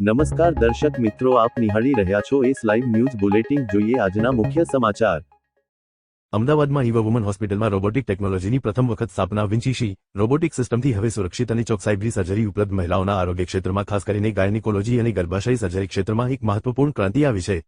નમસ્કાર દર્શક મિત્રો, આપ નિહાળી રહ્યા છો એસ લાઈવ ન્યૂઝ બુલેટિન. જોઈએ આજના મુખ્ય સમાચાર. અમદાવાદમાં ઈવા વુમન હોસ્પિટલમાં રોબોટિક ટેકનોલોજીની પ્રથમ વખત સ્થાપના. વિન્ચીશી રોબોટિક સિસ્ટમથી હવે સુરક્ષિત અને ચોકસાઈભરી સર્જરી ઉપલબ્ધ. મહિલાઓના આરોગ્ય ક્ષેત્રમાં ખાસ કરીને ગાયનેકોલોજી અને ગર્ભાશય સર્જરી ક્ષેત્રમાં એક મહત્વપૂર્ણ ક્રાંતિ આવી છે.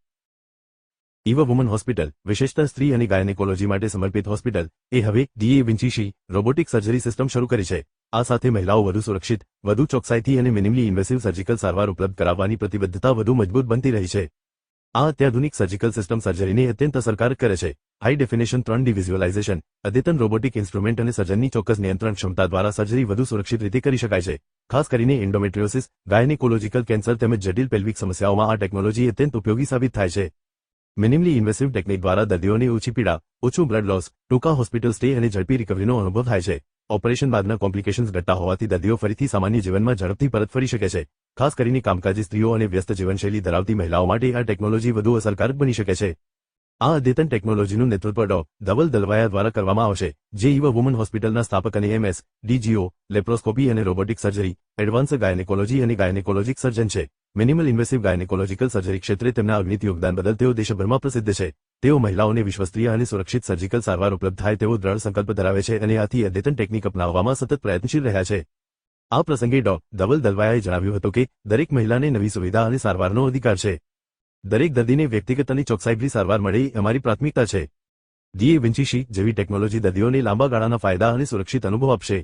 ઈવા વુમન હોસ્પિટલ, વિશેષતઃ સ્ત્રી અને ગાયનેકોલોજી માટે સમર્પિત હોસ્પિટલ, એ હવે ડીએ વિન્ચીશી રોબોટિક સર્જરી સિસ્ટમ શરૂ કરી છે. આ સાથે મહિલાઓ વધુ સુરક્ષિત, વધુ ચોકસાઈથી અને મિનિમલી ઇન્વેસિવ સર્જિકલ સારવાર ઉપલબ્ધ કરાવવાની પ્રતિબદ્ધતા વધુ મજબૂત બનતી રહી છે. આ અત્યાધુનિક સર્જિકલ સિસ્ટમ સર્જરીને અત્યંત અસરકારક કરે છે. હાઈ ડેફિનેશન 3D વિઝ્યુઅલાઇઝેશન, અદ્યતન રોબોટિક ઇન્સ્ટ્રુમેન્ટ અને સર્જનની ચોક્કસ નિયંત્રણ ક્ષમતા દ્વારા સર્જરી વધુ સુરક્ષિત રીતે કરી શકાય છે. ખાસ કરીને એન્ડોમેટ્રિયોસિસ, ગાયનેકોલોજીકલ કેન્સર તેમજ જટિલ પેલ્વિક સમસ્યાઓમાં આ ટેકનોલોજી અત્યંત ઉપયોગી સાબિત થાય છે. મિનિમલી ઇન્વેસિવ ટેકનિક દ્વારા દર્દીઓને ઓછી પીડા, ઓછું બ્લડ લોસ, ટૂંકા હોસ્પિટલ સ્ટે અને ઝડપી રિકવરીનો અનુભવ થાય છે. ઓપરેશન બાદના કોમ્પ્લિકેશન્સ ઘટતા હોવાથી દર્દીઓ ફરીથી સામાન્ય જીવનમાં ઝડપથી પરત ફરી શકે છે. ખાસ કરીને કામકાજી સ્ત્રીઓ અને વ્યસ્ત જીવનશૈલી ધરાવતી મહિલાઓ માટે આ ટેકનોલોજી વધુ અસરકારક બની શકે છે. આ અદ્યતન ટેકનોલોજીનું નેતૃત્વ ડો. ધવલ દલવાયા દ્વારા કરવામાં આવશે, જે ઈવા વુમન હોસ્પિટલના સ્થાપક અને MS, DGO, લેપ્રોસ્કોપી અને રોબોટિક સર્જરી, એડવાન્સ ગાયનેકોલોજી અને ગાયનેકોલોજીક સર્જન છે. મિનિમલ ઇન્વેસિવ ગાયનેકોલોજીકલ સર્જરી ક્ષેત્રે તેમના અગણિત યોગદાન બદલ તેઓ દેશભરમાં પ્રસિદ્ધ છે. તેઓ મહિલાઓને વિશ્વસ્તરીય અને સુરક્ષિત સર્જિકલ સારવાર ઉપલબ્ધ થાય તેવો દ્રઢ સંકલ્પ ધરાવે છે અને આથી અદ્યતન ટેકનિક અપનાવવામાં સતત પ્રયત્નશીલ રહ્યા છે. આ પ્રસંગે ડો. ધવલ દલવાયાએ જણાવ્યું હતું કે દરેક મહિલાને નવી સુવિધા અને સારવારનો અધિકાર છે. દરેક દર્દીને વ્યક્તિગત અને ચોકસાઈભરી સારવાર મળે એ અમારી પ્રાથમિકતા છે. ડીએ વિન્ચીશી જેવી ટેકનોલોજી દર્દીઓને લાંબા ગાળાના ફાયદા અને સુરક્ષિત અનુભવ આપશે.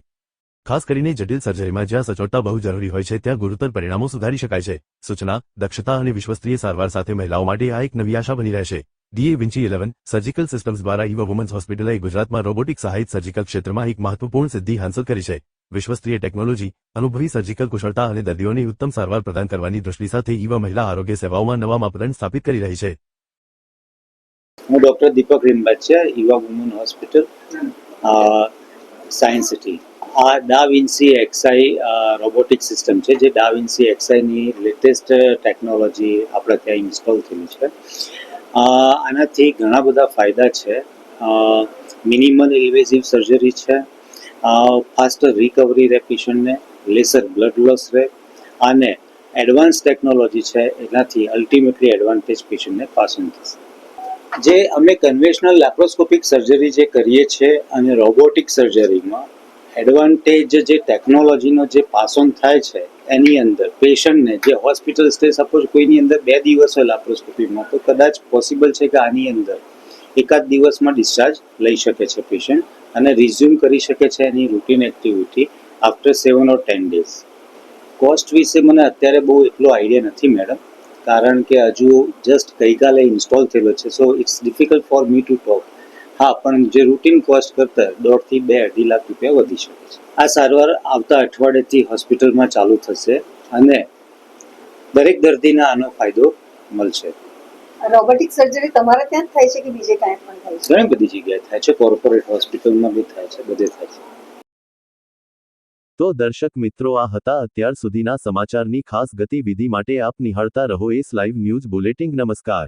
ખાસ કરીને જટિલ સર્જરીમાં જ્યાં સચોટતા બહુ જરૂરી હોય છે ત્યાં ગુરુતર પરિણામો સુધારી શકાય છે. સૂચના, દક્ષતા અને વિશ્વસ્તરીય સારવાર સાથે મહિલાઓ માટે આ એક નવી આશા બની રહેશે. ડીએ વિન્ચી 11 સર્જિકલ સિસ્ટમ્સ દ્વારા ઈવા વુમન્સ હોસ્પિટલે ગુજરાતમાં રોબોટિક સહાયિત સર્જિકલ ક્ષેત્રમાં એક મહત્વપૂર્ણ સિદ્ધિ હાંસલ કરી છે. વિશ્વસ્તરીય ટેકનોલોજી, અનુભવી સર્જિકલ કુશળતા અને દર્દીઓને ઉત્તમ સારવાર પ્રદાન કરવાની દૃષ્ટિ સાથે ઈવા મહિલા આરોગ્ય સેવાઓમાં નવા માપદંડ સ્થાપિત કરી રહી છે. હું doctor Deepak Rimbachiya, Eva woman hospital, science city. આ da Vinci XI robotic system છે, જે ડા વિન્સી એક્સઆઈની લેટેસ્ટ ટેકનોલોજી આપણે ત્યાં ઇન્સ્ટોલ થયેલી છે. આનાથી ઘણા બધા ફાયદા છે. મિનિમલ ઇન્વેઝિવ સર્જરી છે, ફાસ્ટર રિકવરી રહે પેશન્ટને, લેસર બ્લડ લોસ રહે, અને એડવાન્સ ટેકનોલોજી છે, એનાથી અલ્ટિમેટલી એડવાન્ટેજ પેશન્ટને પાસ ઓન થશે. જે અમે કન્વેશનલ લેપ્રોસ્કોપિક સર્જરી જે કરીએ છીએ અને રોબોટિક સર્જરીમાં એડવાન્ટેજ જે ટેકનોલોજીનો જે પાસ ઓન થાય છે એની અંદર પેશન્ટને જે હોસ્પિટલ સ્ટે સપોઝ કોઈની અંદર 2 દિવસ હોય લેપ્રોસ્કોપીમાં, તો કદાચ પોસિબલ છે કે આની અંદર એકાદ દિવસમાં ડિસ્ચાર્જ લઈ શકે છે પેશન્ટ અને રિઝ્યુમ કરી શકે છે એની routine activity after 7 or 10 days. Cost વિશે મને અત્યારે બહુ એટલો આઈડિયા નથી મેડમ, કારણ કે હજુ જસ્ટ ગઈકાલે ઇન્સ્ટોલ થયેલો છે, so it's difficult for me to talk. હા, પણ જે રૂટીન કોસ્ટ કરતાં 1.5 થી 2.5 લાખ રૂપિયા વધી શકે છે. આ સારવાર આવતા અઠવાડિયેથી હોસ્પિટલમાં ચાલુ થશે અને દરેક દર્દીને આનો ફાયદો મળશે. રોબોટિક સર્જરી તમારે ત્યાં જ થાય છે કે બીજે કાંઈ પણ થાય છે? ઘણી બધી જગ્યાએ થાય છે, કોર્પોરેટ હોસ્પિટલમાં બી થાય છે, બધે થાય છે. તો દર્શક મિત્રો, આ હતા અત્યાર સુધીના સમાચારની ખાસ ગતિવિધિ માટે આપ નિહાળતા રહો એસ લાઈવ ન્યૂઝ બુલેટિન. નમસ્કાર.